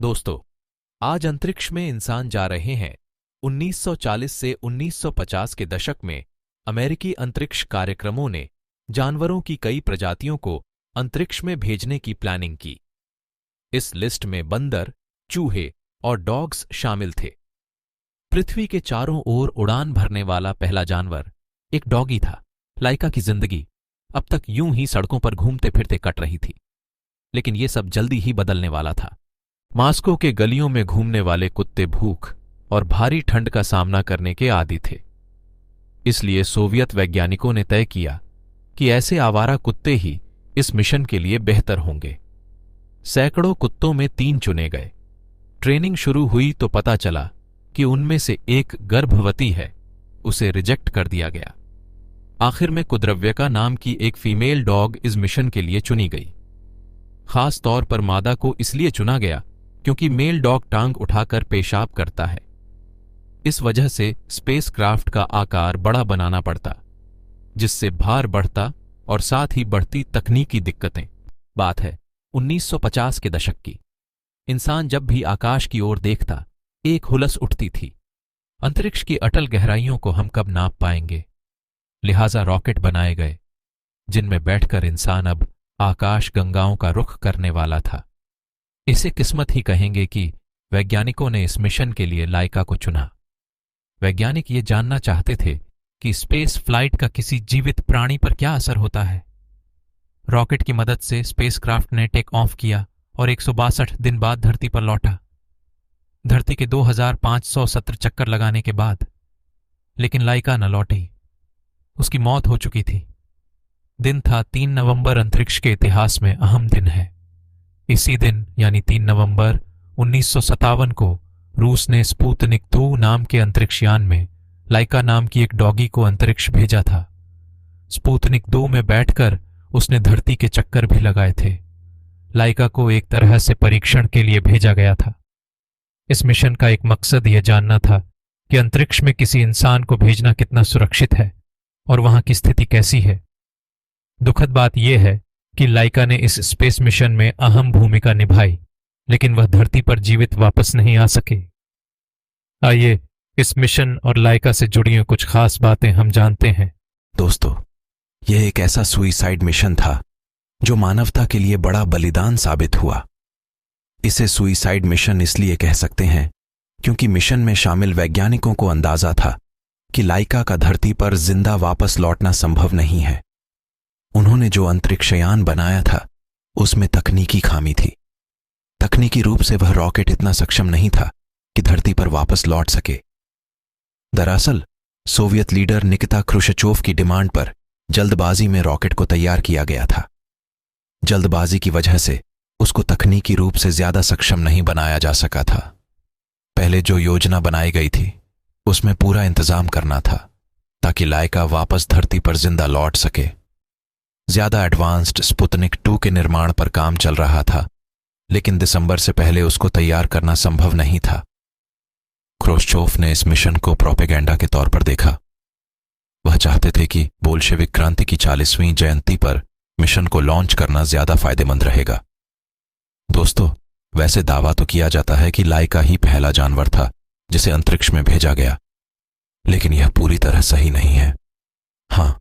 दोस्तों, आज अंतरिक्ष में इंसान जा रहे हैं। 1940 से 1950 के दशक में अमेरिकी अंतरिक्ष कार्यक्रमों ने जानवरों की कई प्रजातियों को अंतरिक्ष में भेजने की प्लानिंग की। इस लिस्ट में बंदर, चूहे और डॉग्स शामिल थे। पृथ्वी के चारों ओर उड़ान भरने वाला पहला जानवर एक डॉगी था। लाइका की जिंदगी अब तक यूं ही सड़कों पर घूमते फिरते कट रही थी, लेकिन ये सब जल्दी ही बदलने वाला था। मास्को के गलियों में घूमने वाले कुत्ते भूख और भारी ठंड का सामना करने के आदी थे। इसलिए सोवियत वैज्ञानिकों ने तय किया कि ऐसे आवारा कुत्ते ही इस मिशन के लिए बेहतर होंगे। सैकड़ों कुत्तों में 3 चुने गए। ट्रेनिंग शुरू हुई तो पता चला कि उनमें से एक गर्भवती है। उसे रिजेक्ट कर दिया गया। आखिर में कुद्रव्यका नाम की एक फीमेल डॉग इस मिशन के लिए चुनी गई। खास तौर पर मादा को इसलिए चुना गया क्योंकि मेल डॉग टांग उठाकर पेशाब करता है। इस वजह से स्पेसक्राफ्ट का आकार बड़ा बनाना पड़ता, जिससे भार बढ़ता और साथ ही बढ़ती तकनीकी दिक्कतें। बात है 1950 के दशक की। इंसान जब भी आकाश की ओर देखता, एक हुलस उठती थी, अंतरिक्ष की अटल गहराइयों को हम कब नाप पाएंगे। लिहाजा रॉकेट बनाए गए, जिनमें बैठकर इंसान अब आकाश गंगाओं का रुख करने वाला था। इसे किस्मत ही कहेंगे कि वैज्ञानिकों ने इस मिशन के लिए लाइका को चुना। वैज्ञानिक ये जानना चाहते थे कि स्पेस फ्लाइट का किसी जीवित प्राणी पर क्या असर होता है। रॉकेट की मदद से स्पेसक्राफ्ट ने टेक ऑफ किया और 162 दिन बाद धरती पर लौटा। धरती के 2517 चक्कर लगाने के बाद, लेकिन लाइका न लौटी। उसकी मौत हो चुकी थी। दिन था 3 नवंबर। अंतरिक्ष के इतिहास में अहम दिन है। इसी दिन यानी 3 नवंबर 1957 को रूस ने स्पुतनिक 2 नाम के अंतरिक्ष यान में लाइका नाम की एक डॉगी को अंतरिक्ष भेजा था। स्पुतनिक 2 में बैठकर उसने धरती के चक्कर भी लगाए थे। लाइका को एक तरह से परीक्षण के लिए भेजा गया था। इस मिशन का एक मकसद यह जानना था कि अंतरिक्ष में किसी इंसान को भेजना कितना सुरक्षित है और वहां की स्थिति कैसी है। दुखद बात यह है कि लाइका ने इस स्पेस मिशन में अहम भूमिका निभाई, लेकिन वह धरती पर जीवित वापस नहीं आ सके। आइए इस मिशन और लाइका से जुड़ी कुछ खास बातें हम जानते हैं। दोस्तों, यह एक ऐसा सुइसाइड मिशन था जो मानवता के लिए बड़ा बलिदान साबित हुआ। इसे सुइसाइड मिशन इसलिए कह सकते हैं क्योंकि मिशन में शामिल वैज्ञानिकों को अंदाजा था कि लाइका का धरती पर जिंदा वापस लौटना संभव नहीं है। उन्होंने जो अंतरिक्षयान बनाया था उसमें तकनीकी खामी थी। तकनीकी रूप से वह रॉकेट इतना सक्षम नहीं था कि धरती पर वापस लौट सके। दरअसल सोवियत लीडर निकिता क्रुश्चोव की डिमांड पर जल्दबाजी में रॉकेट को तैयार किया गया था। जल्दबाजी की वजह से उसको तकनीकी रूप से ज्यादा सक्षम नहीं बनाया जा सका था। पहले जो योजना बनाई गई थी उसमें पूरा इंतजाम करना था ताकि लाइका वापस धरती पर जिंदा लौट सके। ज्यादा एडवांस्ड स्पुतनिक 2 के निर्माण पर काम चल रहा था, लेकिन दिसंबर से पहले उसको तैयार करना संभव नहीं था। क्रुश्चोव ने इस मिशन को प्रोपेगेंडा के तौर पर देखा। वह चाहते थे कि बोल्शेविक क्रांति की 40वीं जयंती पर मिशन को लॉन्च करना ज्यादा फायदेमंद रहेगा। दोस्तों, वैसे दावा तो किया जाता है कि लाइका ही पहला जानवर था जिसे अंतरिक्ष में भेजा गया, लेकिन यह पूरी तरह सही नहीं है। हां,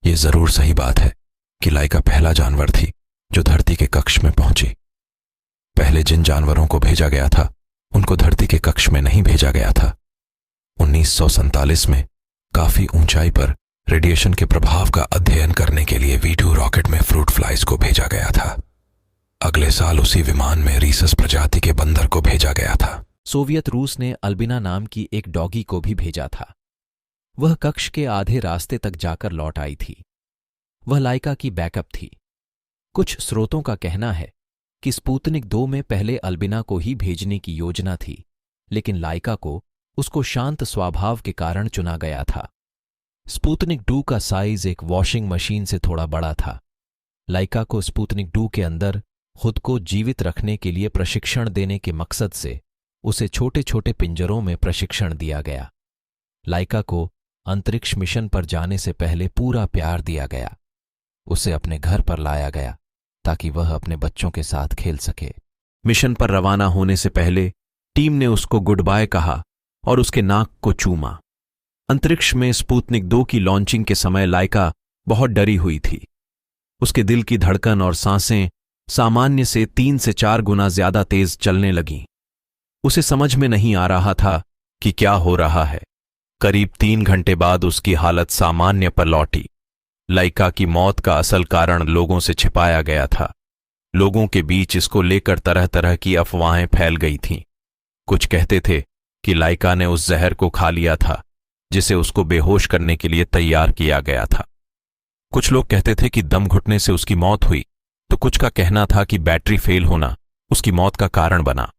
यह जरूर सही बात है कि लाइका पहला जानवर थी जो धरती के कक्ष में पहुंची। पहले जिन जानवरों को भेजा गया था उनको धरती के कक्ष में नहीं भेजा गया था। 1947 में काफी ऊंचाई पर रेडिएशन के प्रभाव का अध्ययन करने के लिए V2 रॉकेट में फ्रूट फ्लाइज को भेजा गया था। अगले साल उसी विमान में रीसस प्रजाति के बंदर को भेजा गया था। सोवियत रूस ने अल्बिना नाम की एक डॉगी को भी भेजा था। वह कक्ष के आधे रास्ते तक जाकर लौट आई थी। वह लाइका की बैकअप थी। कुछ स्रोतों का कहना है कि स्पुतनिक 2 में पहले अल्बिना को ही भेजने की योजना थी, लेकिन लाइका को उसको शांत स्वभाव के कारण चुना गया था। स्पुतनिक 2 का साइज एक वॉशिंग मशीन से थोड़ा बड़ा था। लाइका को स्पुतनिक 2 के अंदर खुद को जीवित रखने के लिए प्रशिक्षण देने के मकसद से उसे छोटे छोटे पिंजरों में प्रशिक्षण दिया गया। लाइका को अंतरिक्ष मिशन पर जाने से पहले पूरा प्यार दिया गया। उसे अपने घर पर लाया गया ताकि वह अपने बच्चों के साथ खेल सके। मिशन पर रवाना होने से पहले टीम ने उसको गुड बाय कहा और उसके नाक को चूमा। अंतरिक्ष में स्पुतनिक 2 की लॉन्चिंग के समय लाइका बहुत डरी हुई थी। उसके दिल की धड़कन और सांसें सामान्य से 3 से 4 गुना ज्यादा तेज चलने लगीं। उसे समझ में नहीं आ रहा था कि क्या हो रहा है। करीब 3 घंटे बाद उसकी हालत सामान्य पर लौटी। लाइका की मौत का असल कारण लोगों से छिपाया गया था। लोगों के बीच इसको लेकर तरह तरह की अफवाहें फैल गई थीं। कुछ कहते थे कि लाइका ने उस जहर को खा लिया था जिसे उसको बेहोश करने के लिए तैयार किया गया था। कुछ लोग कहते थे कि दम घुटने से उसकी मौत हुई, तो कुछ का कहना था कि बैटरी फेल होना उसकी मौत का कारण बना।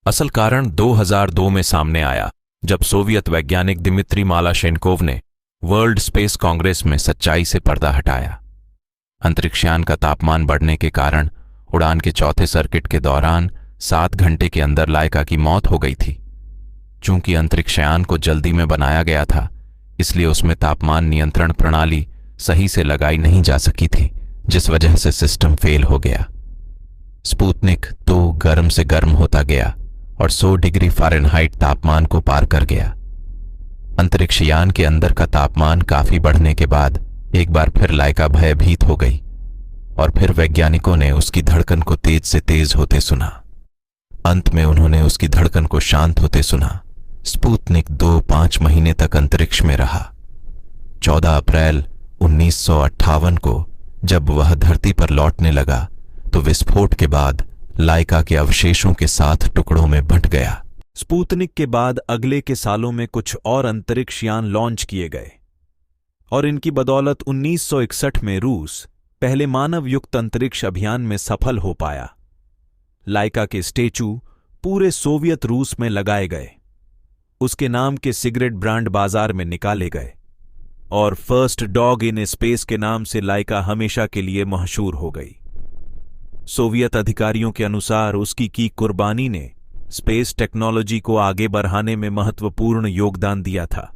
असल कारण 2002 में सामने आया जब सोवियत वैज्ञानिक दिमित्री मालाशेनकोव ने वर्ल्ड स्पेस कांग्रेस में सच्चाई से पर्दा हटाया। अंतरिक्षयान का तापमान बढ़ने के कारण उड़ान के चौथे सर्किट के दौरान 7 घंटे के अंदर लाइका की मौत हो गई थी। चूंकि अंतरिक्षयान को जल्दी में बनाया गया था, इसलिए उसमें तापमान नियंत्रण प्रणाली सही से लगाई नहीं जा सकी थी, जिस वजह से सिस्टम फेल हो गया। स्पुतनिक 2 गर्म से गर्म होता गया और 100 डिग्री फ़ारेनहाइट तापमान को पार कर गया। अंतरिक्षयान के अंदर का तापमान काफी बढ़ने के बाद एक बार फिर लाइका भयभीत हो गई और फिर वैज्ञानिकों ने उसकी धड़कन को तेज से तेज होते सुना। अंत में उन्होंने उसकी धड़कन को शांत होते सुना। स्पुतनिक 2 5 महीने तक अंतरिक्ष में रहा। 14 अप्रैल 1958 को जब वह धरती पर लौटने लगा तो विस्फोट के बाद लाइका के अवशेषों के 7 टुकड़ों में बंट गया। स्पुतनिक के बाद अगले के सालों में कुछ और अंतरिक्ष यान लॉन्च किए गए और इनकी बदौलत 1961 में रूस पहले मानव युक्त अंतरिक्ष अभियान में सफल हो पाया। लाइका के स्टैचू पूरे सोवियत रूस में लगाए गए, उसके नाम के सिगरेट ब्रांड बाजार में निकाले गए और फर्स्ट डॉग इन स्पेस के नाम से लाइका हमेशा के लिए मशहूर हो गई। सोवियत अधिकारियों के अनुसार उसकी की कुर्बानी ने स्पेस टेक्नोलॉजी को आगे बढ़ाने में महत्वपूर्ण योगदान दिया था।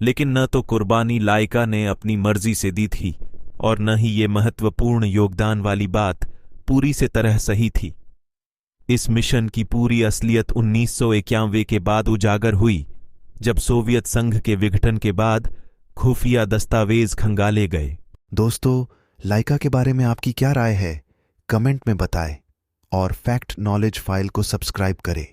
लेकिन न तो कुर्बानी लाइका ने अपनी मर्जी से दी थी और न ही ये महत्वपूर्ण योगदान वाली बात पूरी से तरह सही थी। इस मिशन की पूरी असलियत 1991 के बाद उजागर हुई, जब सोवियत संघ के विघटन के बाद खुफिया दस्तावेज खंगाले गए। दोस्तों, लाइका के बारे में आपकी क्या राय है? कमेंट में बताएं और फैक्ट नॉलेज फाइल को सब्सक्राइब करें।